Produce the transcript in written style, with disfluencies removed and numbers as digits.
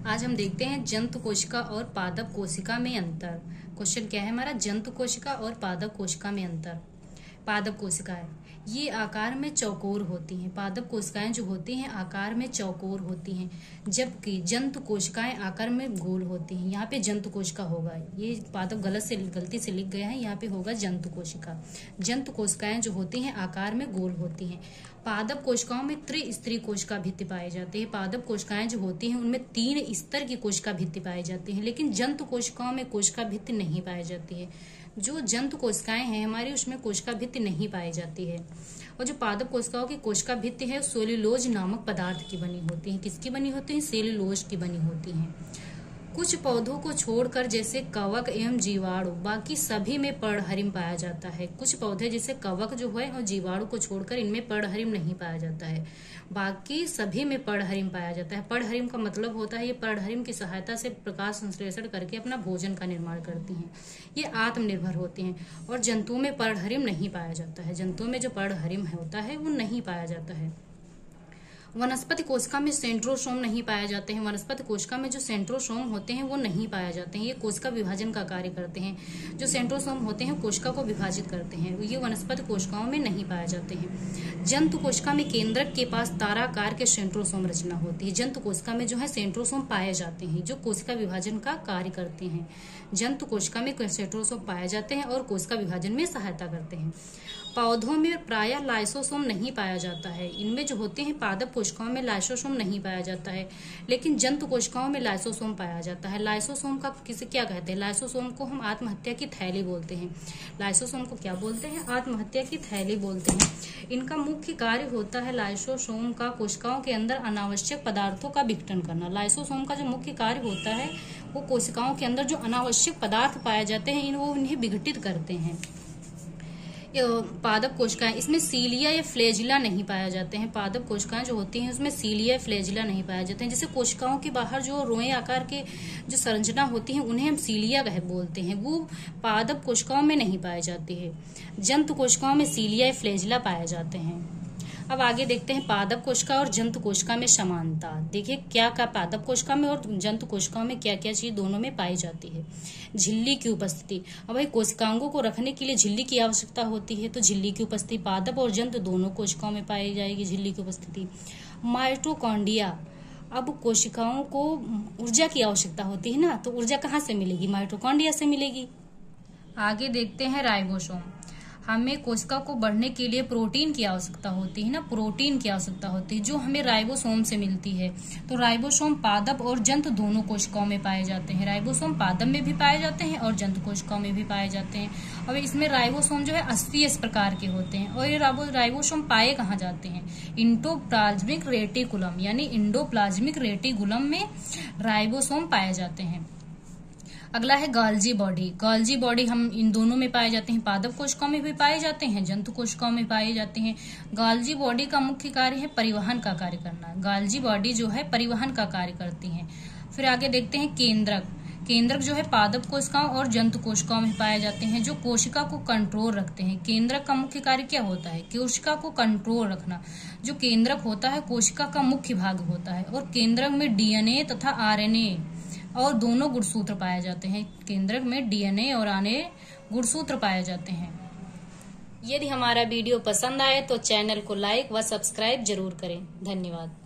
आज हम देखते हैं जंतु कोशिका और पादप कोशिका में अंतर। क्वेश्चन क्या है हमारा, जंतु कोशिका और पादप कोशिका में अंतर। पादप कोशिकाएं ये आकार में चौकोर होती हैं। पादप कोशिकाएं जो होती हैं आकार में चौकोर होती हैं, जबकि जंतु कोशिकाएं आकार में गोल होती हैं। यहाँ पे जंतु कोशिका होगा, ये पादप गलती से लिख गया है, यहाँ पे होगा जंतु कोशिका। जंतु कोशिकाएं जो होती हैं आकार में गोल होती हैं। पादप कोशिकाओं में त्रिस्तरीय कोशिका भित्ति पाई जाती है। पादप कोशिकाएं जो होती हैं उनमें 3 स्तर की कोशिका भित्ति पाई जाती है, लेकिन जंतु कोशिकाओं में कोशिका भित्ति नहीं पाई जाती है। जो जंतु कोशिकाएं हैं हमारी, उसमें कोशिका भित्ति नहीं पाई जाती है। और जो पादप कोशिकाओं की कोशिका भित्ति है सेल्यूलोज नामक पदार्थ की बनी होती है। किसकी बनी होती है? सेल्यूलोज की बनी होती है। कुछ पौधों को छोड़कर जैसे कवक एवं जीवाणु बाकी सभी में पर्णहरिम पाया जाता है। कुछ पौधे जैसे कवक जो है और जीवाणु को छोड़कर इनमें पर्णहरिम नहीं पाया जाता है, बाकी सभी में पर्णहरिम पाया जाता है। पर्णहरिम का मतलब होता है ये पर्णहरिम की सहायता से प्रकाश संश्लेषण करके अपना भोजन का निर्माण करती हैं। ये आत्मनिर्भर होती हैं। और जंतुओं में पर्णहरिम नहीं पाया जाता है। जंतुओं में जो पर्णहरिम होता है वो नहीं पाया जाता है। वनस्पति कोशिका में सेंट्रोसोम नहीं पाए जाते हैं। वनस्पति कोशिका में जो सेंट्रोसोम होते हैं वो नहीं पाए जाते हैं। ये कोशिका विभाजन का कार्य करते हैं। जो सेंट्रोसोम होते हैं कोशिका को विभाजित करते हैं, ये वनस्पति कोशिकाओं में नहीं पाए जाते हैं। जंतु कोशिका में केंद्रक के पास ताराकार के सेंट्रोसोम रचना होती है। जंतु कोशिका में जो है सेंट्रोसोम पाए जाते हैं, जो कोशिका विभाजन का कार्य करते हैं। जंतु कोशिका में सेंट्रोसोम पाए जाते हैं और कोशिका विभाजन में सहायता करते हैं। पौधों में प्रायः लाइसोसोम नहीं पाया जाता है। इनमें जो होते हैं पादप कोशिकाओं में लाइसोसोम नहीं पाया जाता है, लेकिन जंतु कोशिकाओं में लाइसोसोम पाया जाता है। लाइसोसोम का किसे क्या कहते हैं? लाइसोसोम को हम आत्महत्या की थैली बोलते हैं। लाइसोसोम को क्या बोलते हैं? आत्महत्या की थैली बोलते हैं। इनका मुख्य कार्य होता है लाइसोसोम का कोशिकाओं के अंदर अनावश्यक पदार्थों का विघटन करना। लाइसोसोम का जो मुख्य कार्य होता है वो कोशिकाओं के अंदर जो अनावश्यक पदार्थ पाए जाते हैं वो इन्हें विघटित करते हैं। पादप कोशिकाएं, इसमें सीलिया या फ्लैजिला नहीं पाया जाते हैं। पादप कोशिकाएं जो होती हैं उसमें सीलिया या फ्लैजिला नहीं पाया जाते हैं। जैसे कोशिकाओं के बाहर जो रोए आकार के जो संरचना होती है उन्हें हम सीलिया बोलते हैं, वो पादप कोशिकाओं में नहीं पाई जाती है। जंतु कोशिकाओं में सीलिया या फ्लैजिला पाए जाते हैं। अब आगे देखते हैं पादप कोशिका और जंतु कोशिका में समानता। देखिए क्या पादप कोशिका में और जंतु कोशिकाओं में क्या क्या चीज दोनों में पाई जाती है। झिल्ली की उपस्थिति, अब भाई कोशिकाओं को रखने के लिए झिल्ली की आवश्यकता होती है, तो झिल्ली की उपस्थिति पादप और जंतु दोनों कोशिकाओं में पाई जाएगी झिल्ली की उपस्थिति। माइटोकॉन्ड्रिया, अब कोशिकाओं को ऊर्जा की आवश्यकता होती है ना, तो ऊर्जा कहाँ से मिलेगी? माइटोकॉन्ड्रिया से मिलेगी। आगे देखते हैं राइबोसोम। हमें कोशिका को बढ़ने के लिए प्रोटीन की आवश्यकता होती है ना, प्रोटीन की आवश्यकता होती है जो हमें राइबोसोम से मिलती है। तो राइबोसोम पादप और जंतु दोनों कोशिकाओं में पाए जाते हैं। राइबोसोम पादप में भी पाए जाते हैं और जंतु कोशिकाओं में भी पाए जाते हैं। अब इसमें राइबोसोम जो है 80 इस प्रकार के होते हैं। और ये राइबोसोम पाए कहाँ जाते हैं? इंडोप्लाज्मिक रेटिकुलम यानी इंडोप्लाज्मिक रेटिकुलम में राइबोसोम पाए जाते हैं। अगला है गाल्जी बॉडी। गाल्जी बॉडी हम इन दोनों में पाए जाते हैं, पादप कोशिकाओं में भी पाए जाते हैं, जंतु कोशिकाओं में पाए जाते हैं। गाल्जी बॉडी का मुख्य कार्य है परिवहन का कार्य करना। गाल्जी बॉडी जो है परिवहन का कार्य करती है। फिर आगे देखते हैं केंद्रक। केंद्रक जो है पादप कोशिकाओं और जंतु कोशिकाओं में पाए जाते हैं, जो कोशिका को कंट्रोल रखते हैं। केंद्रक का मुख्य कार्य क्या होता है? कोशिका को कंट्रोल रखना। जो केंद्रक होता है कोशिका का मुख्य भाग होता है, और केंद्रक में डीएनए तथा आरएनए और दोनों गुणसूत्र पाए जाते हैं। केंद्रक में डीएनए और आरएनए गुणसूत्र पाए जाते हैं। यदि हमारा वीडियो पसंद आए तो चैनल को लाइक व सब्सक्राइब जरूर करें। धन्यवाद।